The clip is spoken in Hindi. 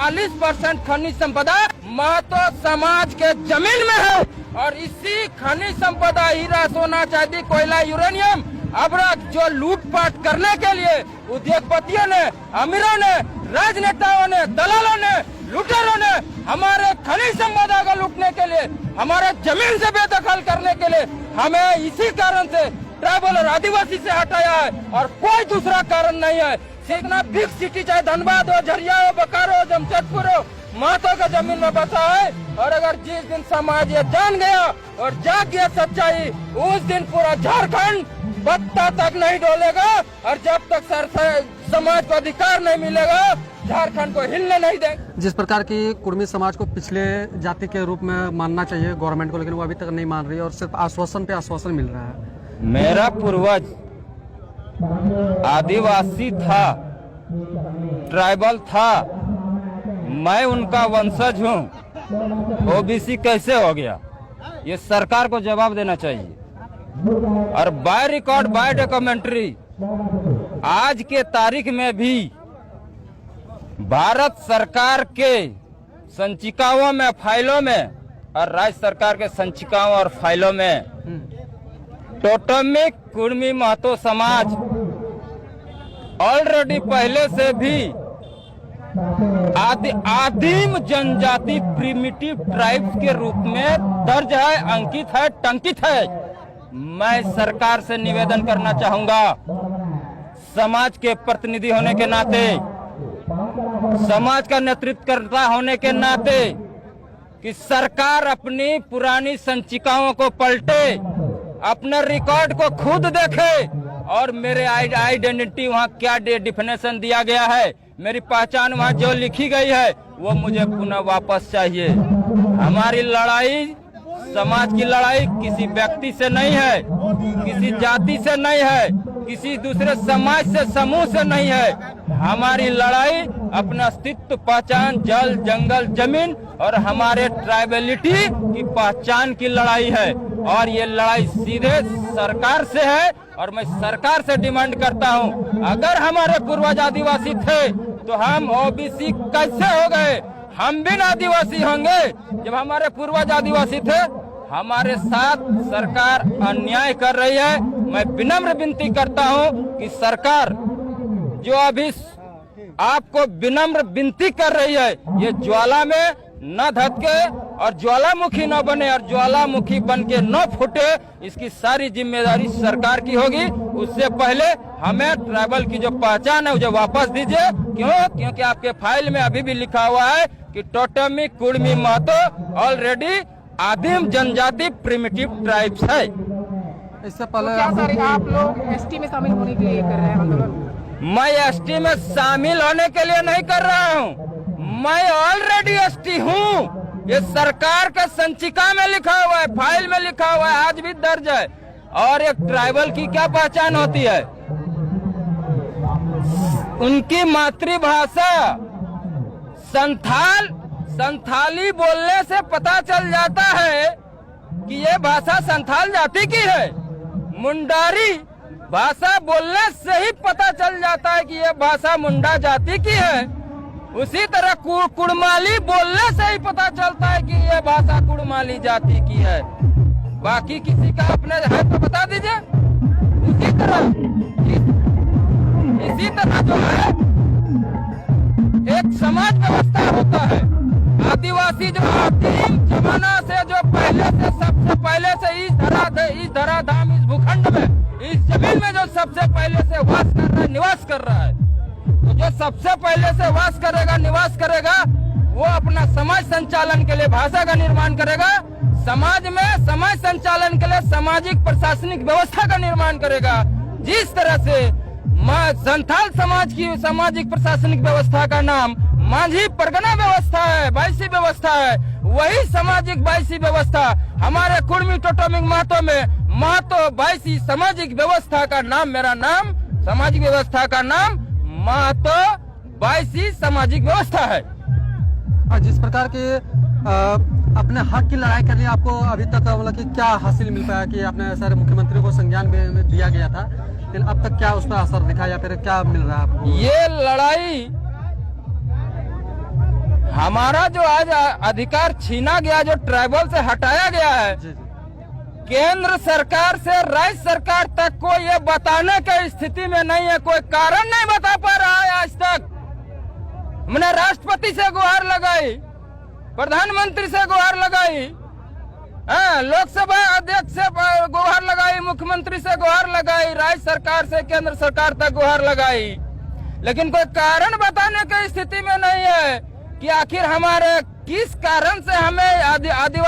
40% खनिज संपदा महतो समाज के जमीन में है और इसी खनिज संपदा हीरा, सोना, चांदी, कोयला, यूरेनियम, अवरक जो लूटपाट करने के लिए उद्योगपतियों ने, अमीरों ने, राजनेताओं ने, दलालों ने, लुटेरों ने हमारे खनिज संपदा को लूटने के लिए, हमारे जमीन से बेदखल करने के लिए हमें इसी कारण से ट्राइबल और आदिवासी से हटाया है और कोई दूसरा कारण नहीं है। सीखना बिग सिटी चाहे धनबाद हो, झरिया हो, बोकारो हो, जमशेदपुर हो, महतो का जमीन में बसा है। और अगर जिस दिन समाज ये जान गया और जाग गया सच्चाई, उस दिन पूरा झारखंड पत्ता तक नहीं डोलेगा और जब तक समाज को अधिकार नहीं मिलेगा झारखंड को हिलने नहीं देंगे। जिस प्रकार की कुर्मी समाज को पिछले जाति के रूप में मानना चाहिए गवर्नमेंट को, लेकिन वो अभी तक नहीं मान रही है और सिर्फ आश्वासन पे आश्वासन मिल रहा है। मेरा पूर्वज आदिवासी था, ट्राइबल था, मैं उनका वंशज हूँ। ओबीसी कैसे हो गया, ये सरकार को जवाब देना चाहिए। और बाय रिकॉर्ड बाय डॉक्यूमेंट्री आज के तारीख में भी भारत सरकार के संचिकाओं में, फाइलों में और राज्य सरकार के संचिकाओं और फाइलों में टोटमिक कुर्मी महतो समाज ऑलरेडी पहले से भी आदिम जनजाति प्रिमिटिव ट्राइब्स के रूप में दर्ज है, अंकित है, टंकित है। मैं सरकार से निवेदन करना चाहूंगा, समाज के प्रतिनिधि होने के नाते, समाज का नेतृत्व करता होने के नाते, कि सरकार अपनी पुरानी संचिकाओं को पलटे, अपने रिकॉर्ड को खुद देखे और मेरे आइडेंटिटी वहाँ क्या डिफिनेशन दिया गया है, मेरी पहचान वहाँ जो लिखी गई है वो मुझे पुनः वापस चाहिए। हमारी लड़ाई, समाज की लड़ाई किसी व्यक्ति से नहीं है, किसी जाति से नहीं है, किसी दूसरे समाज से, समूह से नहीं है। हमारी लड़ाई अपना अस्तित्व, पहचान, जल, जंगल, जमीन और हमारे ट्राइबलिटी की पहचान की लड़ाई है। और ये लड़ाई सीधे सरकार से है और मैं सरकार से डिमांड करता हूँ, अगर हमारे पूर्वज आदिवासी थे तो हम ओबीसी कैसे हो गए? हम भी आदिवासी होंगे जब हमारे पूर्वज आदिवासी थे। हमारे साथ सरकार अन्याय कर रही है। मैं विनम्र विनती करता हूँ कि सरकार जो अभी आपको विनम्र विनती कर रही है, ये ज्वाला में न धधके और ज्वालामुखी न बने और ज्वालामुखी बन के न फूटे, इसकी सारी जिम्मेदारी सरकार की होगी। उससे पहले हमें ट्राइबल की जो पहचान है उसे वापस दीजिए। क्यों? क्योंकि आपके फाइल में अभी भी लिखा हुआ है कि टोटमी कुर्मी महतो ऑलरेडी आदिम जनजाति प्रिमिटिव ट्राइब्स है। इससे पहले क्या सर आप लोग एसटी में शामिल होने के लिए कर रहे हैं आंदोलन? मैं एसटी में शामिल होने के लिए नहीं कर रहा हूँ, मैं ऑलरेडी एसटी हूँ। ये सरकार का संचिका में लिखा हुआ है, फाइल में लिखा हुआ है, आज भी दर्ज है। और एक ट्राइबल की क्या पहचान होती है? उनकी मातृभाषा संथाली बोलने से पता चल जाता है कि ये भाषा संथाल जाति की है। मुंडारी भाषा बोलने से ही पता चल जाता है कि ये भाषा मुंडा जाति की है। उसी तरह कुड़माली बोलने से ही पता चलता है कि ये भाषा कुड़माली जाति की है। बाकी किसी का अपने है तो बता दीजिए। इसी तरह जो है एक समाज व्यवस्था होता है। आदिवासी जो आदिम जमाना से जो पहले से सबसे पहले से इस धराधाम, इस भूखंड में, इस जमीन में जो सबसे पहले से वास कर रहा है, निवास कर रहा है, तो जो सबसे पहले से वास करेगा, निवास करेगा, वो अपना समाज संचालन के लिए भाषा का निर्माण करेगा। समाज में समाज संचालन के लिए सामाजिक प्रशासनिक व्यवस्था का निर्माण करेगा। जिस तरह से संथाल समाज की सामाजिक प्रशासनिक व्यवस्था का नाम माझी परगना व्यवस्था है, बाईसी व्यवस्था है, वही सामाजिक बाईसी व्यवस्था हमारे कुर्मी टोटमिक महतो में महतो बाईसी सामाजिक व्यवस्था का नाम, मेरा नाम, सामाजिक व्यवस्था का नाम महतो बाईसी सामाजिक व्यवस्था है। जिस प्रकार के अपने हक की लड़ाई करने आपको अभी तक मतलब कि क्या हासिल मिल पाया कि आपने सर मुख्यमंत्री को संज्ञान में दिया गया था, लेकिन अब तक क्या उस पर असर दिखा या फिर क्या मिल रहा है आपको? ये लड़ाई हमारा जो आज अधिकार छीना गया, जो ट्राइबल से हटाया गया है, जी जी केंद्र सरकार से राज्य सरकार तक को ये बताने की स्थिति में नहीं है, कोई कारण नहीं बता पा रहा है आज तक। हमने राष्ट्रपति से गुहार लगाई, प्रधानमंत्री से गुहार लगाई, लोकसभा अध्यक्ष से गुहार लगाई, मुख्यमंत्री से गुहार लगाई, राज्य सरकार से केंद्र सरकार तक गुहार लगाई, लेकिन कोई कारण बताने की स्थिति में नहीं है कि आखिर हमारे किस कारण से हमें आदिवासी